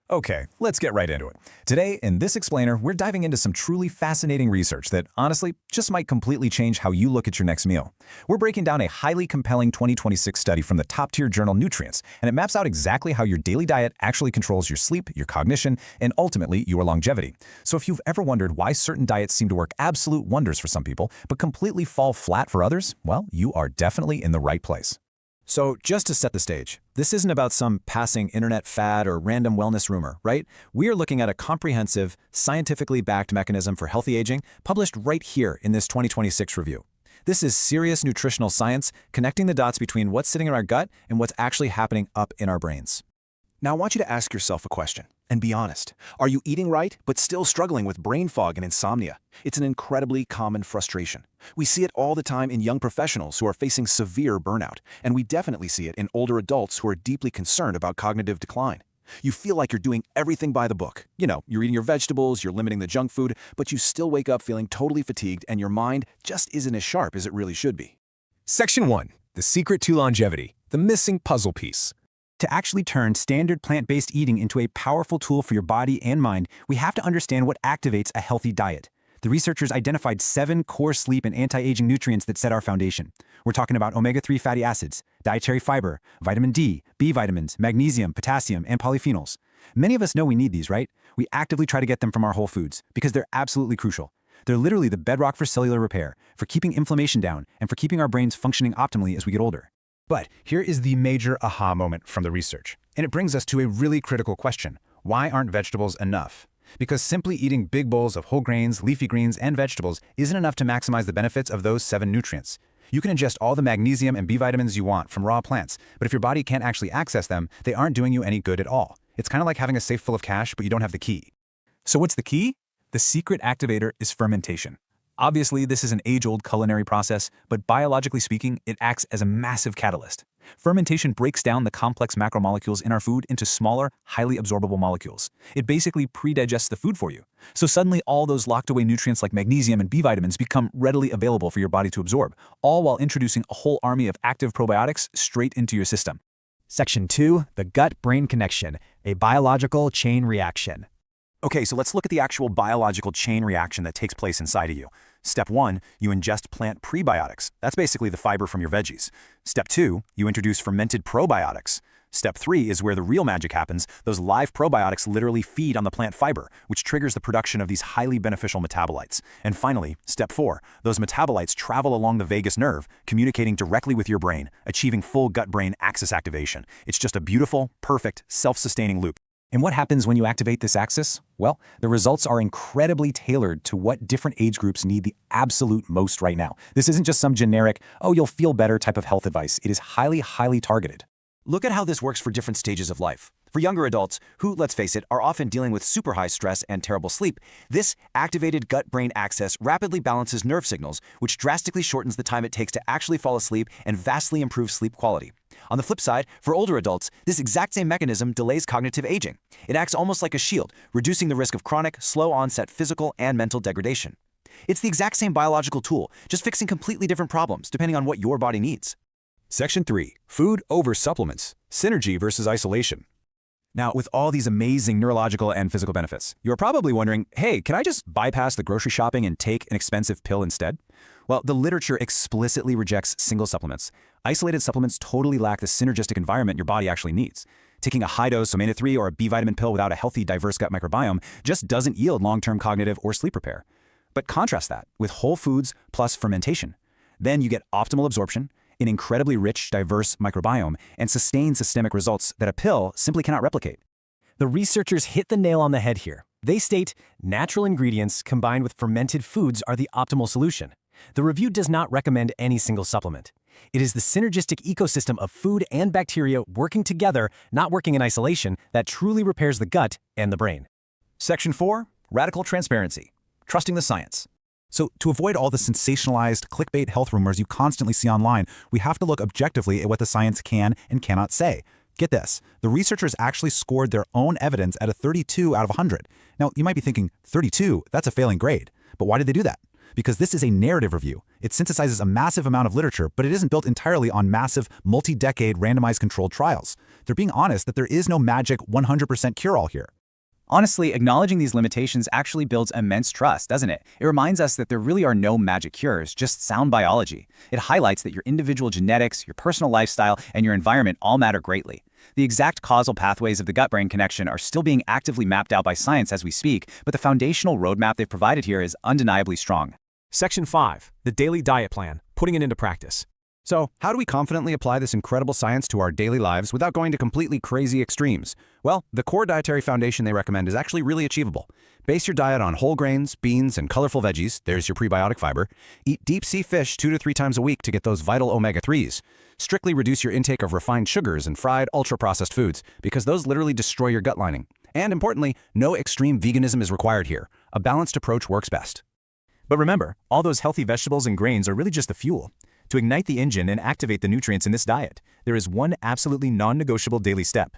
Okay, let's get right into it. Today, in this explainer, we're diving into some truly fascinating research that, honestly, just might completely change how you look at your next meal. We're breaking down a highly compelling 2026 study from the top-tier journal Nutrients, and it maps out exactly how your daily diet actually controls your sleep, your cognition, and ultimately your longevity. So if you've ever wondered why certain diets seem to work absolute wonders for some people, but completely fall flat for others, well, you are definitely in the right place. So just to set the stage, this isn't about some passing internet fad or random wellness rumor, right? We are looking at a comprehensive, scientifically backed mechanism for healthy aging published right here in this 2026 review. This is serious nutritional science connecting the dots between what's sitting in our gut and what's actually happening up in our brains. Now I want you to ask yourself a question and be honest. Are you eating right but still struggling with brain fog and insomnia? It's an incredibly common frustration. We see it all the time in young professionals who are facing severe burnout, and we definitely see it in older adults who are deeply concerned about cognitive decline. You feel like you're doing everything by the book. You're eating your vegetables, you're limiting the junk food, but you still wake up feeling totally fatigued and your mind just isn't as sharp as it really should be. Section 1. The secret to longevity. The missing puzzle piece. To actually turn standard plant-based eating into a powerful tool for your body and mind, we have to understand what activates a healthy diet. The researchers identified 7 core sleep and anti-aging nutrients that set our foundation. We're talking about omega-3 fatty acids, dietary fiber, vitamin D, B vitamins, magnesium, potassium, and polyphenols. Many of us know we need these, right? We actively try to get them from our whole foods because they're absolutely crucial. They're literally the bedrock for cellular repair, for keeping inflammation down, and for keeping our brains functioning optimally as we get older. But here is the major aha moment from the research, and it brings us to a really critical question. Why aren't vegetables enough? Because simply eating big bowls of whole grains, leafy greens, and vegetables isn't enough to maximize the benefits of those 7 nutrients. You can ingest all the magnesium and B vitamins you want from raw plants, but if your body can't actually access them, they aren't doing you any good at all. It's kind of like having a safe full of cash, but you don't have the key. So what's the key? The secret activator is fermentation. Obviously, this is an age-old culinary process, but biologically speaking, it acts as a massive catalyst. Fermentation breaks down the complex macromolecules in our food into smaller, highly absorbable molecules. It basically pre-digests the food for you. So suddenly all those locked-away nutrients like magnesium and B vitamins become readily available for your body to absorb, all while introducing a whole army of active probiotics straight into your system. Section 2. The gut-brain connection, a biological chain reaction. Okay, so let's look at the actual biological chain reaction that takes place inside of you. Step 1, you ingest plant prebiotics. That's basically the fiber from your veggies. Step 2, you introduce fermented probiotics. Step 3 is where the real magic happens. Those live probiotics literally feed on the plant fiber, which triggers the production of these highly beneficial metabolites. And finally, Step 4, those metabolites travel along the vagus nerve, communicating directly with your brain, achieving full gut-brain axis activation. It's just a beautiful, perfect, self-sustaining loop. And what happens when you activate this axis? Well, the results are incredibly tailored to what different age groups need the absolute most right now. This isn't just some generic, oh, you'll feel better type of health advice. It is highly, highly targeted. Look at how this works for different stages of life. For younger adults, who, let's face it, are often dealing with super high stress and terrible sleep, this activated gut-brain axis rapidly balances nerve signals, which drastically shortens the time it takes to actually fall asleep and vastly improves sleep quality. On the flip side, for older adults, this exact same mechanism delays cognitive aging. It acts almost like a shield, reducing the risk of chronic, slow-onset physical and mental degradation. It's the exact same biological tool, just fixing completely different problems depending on what your body needs. Section 3. Food over supplements. Synergy versus isolation. Now, with all these amazing neurological and physical benefits, you're probably wondering, hey, can I just bypass the grocery shopping and take an expensive pill instead? Well, the literature explicitly rejects single supplements. Isolated supplements totally lack the synergistic environment your body actually needs. Taking a high-dose omega-3 or a B vitamin pill without a healthy, diverse gut microbiome just doesn't yield long-term cognitive or sleep repair. But contrast that with whole foods plus fermentation. Then you get optimal absorption, an incredibly rich, diverse microbiome, and sustained systemic results that a pill simply cannot replicate. The researchers hit the nail on the head here. They state natural ingredients combined with fermented foods are the optimal solution. The review does not recommend any single supplement. It is the synergistic ecosystem of food and bacteria working together, not working in isolation, that truly repairs the gut and the brain. Section 4. Radical transparency. Trusting the science. So to avoid all the sensationalized clickbait health rumors you constantly see online, we have to look objectively at what the science can and cannot say. Get this, the researchers actually scored their own evidence at a 32 out of 100. Now, you might be thinking, 32, that's a failing grade. But why did they do that? Because this is a narrative review. It synthesizes a massive amount of literature, but it isn't built entirely on massive, multi-decade randomized controlled trials. They're being honest that there is no magic 100% cure-all here. Honestly, acknowledging these limitations actually builds immense trust, doesn't it? It reminds us that there really are no magic cures, just sound biology. It highlights that your individual genetics, your personal lifestyle, and your environment all matter greatly. The exact causal pathways of the gut-brain connection are still being actively mapped out by science as we speak, but the foundational roadmap they've provided here is undeniably strong. Section 5. The Daily Diet Plan, Putting it into Practice. So, how do we confidently apply this incredible science to our daily lives without going to completely crazy extremes? Well, the core dietary foundation they recommend is actually really achievable. Base your diet on whole grains, beans, and colorful veggies. There's your prebiotic fiber. Eat deep-sea fish 2 to 3 times a week to get those vital omega-3s. Strictly reduce your intake of refined sugars and fried, ultra-processed foods, because those literally destroy your gut lining. And importantly, no extreme veganism is required here. A balanced approach works best. But remember, all those healthy vegetables and grains are really just the fuel. To ignite the engine and activate the nutrients in this diet, there is one absolutely non-negotiable daily step.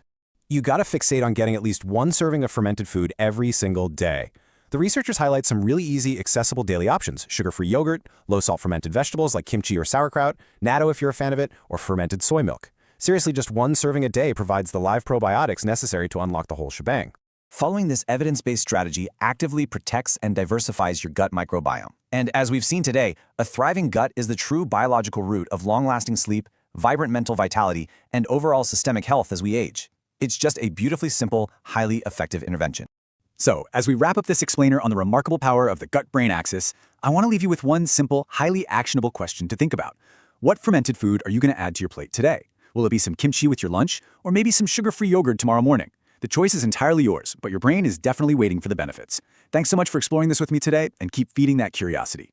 You gotta fixate on getting at least one serving of fermented food every single day. The researchers highlight some really easy, accessible daily options: sugar-free yogurt, low-salt fermented vegetables like kimchi or sauerkraut, natto if you're a fan of it, or fermented soy milk. Seriously, just one serving a day provides the live probiotics necessary to unlock the whole shebang. Following this evidence-based strategy actively protects and diversifies your gut microbiome. And as we've seen today, a thriving gut is the true biological root of long-lasting sleep, vibrant mental vitality, and overall systemic health as we age. It's just a beautifully simple, highly effective intervention. So, as we wrap up this explainer on the remarkable power of the gut-brain axis, I want to leave you with one simple, highly actionable question to think about. What fermented food are you going to add to your plate today? Will it be some kimchi with your lunch, or maybe some sugar-free yogurt tomorrow morning? The choice is entirely yours, but your brain is definitely waiting for the benefits. Thanks so much for exploring this with me today, and keep feeding that curiosity.